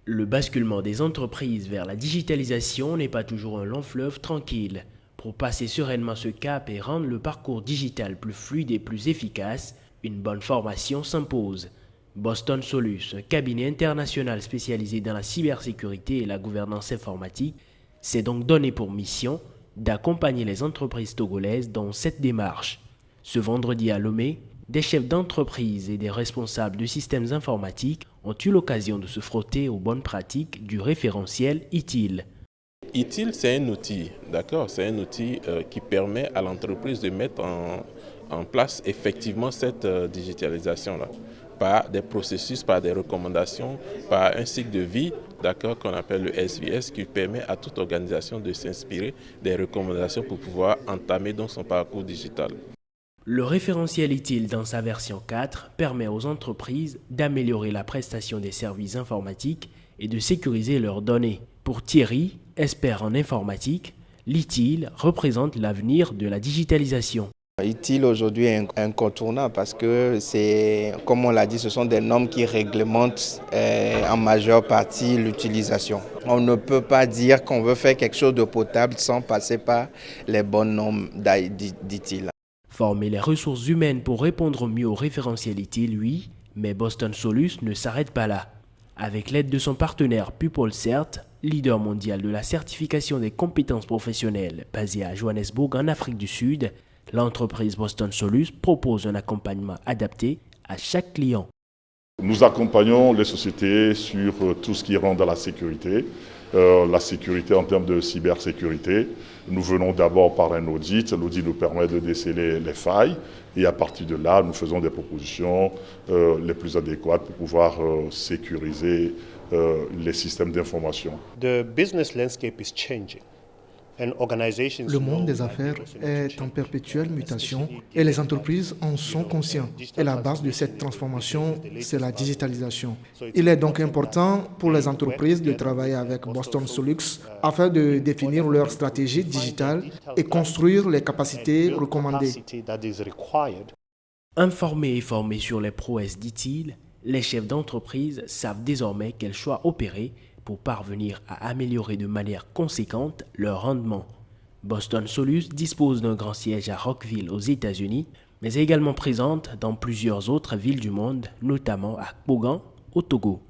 Le basculement des entreprises vers la digitalisation n'est pas toujours un long fleuve tranquille. Pour passer sereinement ce cap et rendre le parcours digital plus fluide et plus efficace, une bonne formation s'impose. Boston Solus, un cabinet international spécialisé dans la cybersécurité et la gouvernance informatique, s'est donc donné pour mission d'accompagner les entreprises togolaises dans cette démarche. Ce vendredi à Lomé, des chefs d'entreprise et des responsables de systèmes informatiques ont eu l'occasion de se frotter aux bonnes pratiques du référentiel ITIL. ITIL, c'est un outil, d'accord? C'est un outil qui permet à l'entreprise de mettre en place effectivement cette digitalisation-là, par des processus, par des recommandations, par un cycle de vie, d'accord, qu'on appelle le SVS, qui permet à toute organisation de s'inspirer des recommandations pour pouvoir entamer donc son parcours digital. Le référentiel ITIL dans sa version 4 permet aux entreprises d'améliorer la prestation des services informatiques et de sécuriser leurs données. Pour Thierry, expert en informatique, l'ITIL représente l'avenir de la digitalisation. ITIL aujourd'hui est incontournable parce que c'est, comme on l'a dit, ce sont des normes qui réglementent en majeure partie l'utilisation. On ne peut pas dire qu'on veut faire quelque chose de potable sans passer par les bonnes normes d'ITIL. Former les ressources humaines pour répondre mieux au référentiel ITIL, oui, mais Boston Solus ne s'arrête pas là. Avec l'aide de son partenaire PeopleCert, leader mondial de la certification des compétences professionnelles basé à Johannesburg en Afrique du Sud, l'entreprise Boston Solus propose un accompagnement adapté à chaque client. Nous accompagnons les sociétés sur tout ce qui rentre dans la sécurité en termes de cybersécurité. Nous venons d'abord par un audit. L'audit nous permet de déceler les failles et à partir de là, nous faisons des propositions les plus adéquates pour pouvoir sécuriser les systèmes d'information. The business landscape is changing. Le monde des affaires est en perpétuelle mutation et les entreprises en sont conscientes. Et la base de cette transformation, c'est la digitalisation. Il est donc important pour les entreprises de travailler avec Boston Solux afin de définir leur stratégie digitale et construire les capacités recommandées. Informés et formés sur les prouesses d'ITIL, les chefs d'entreprise savent désormais quels choix opérer pour parvenir à améliorer de manière conséquente leur rendement. Boston Solus dispose d'un grand siège à Rockville aux États-Unis, mais est également présente dans plusieurs autres villes du monde, notamment à Kpogan, au Togo.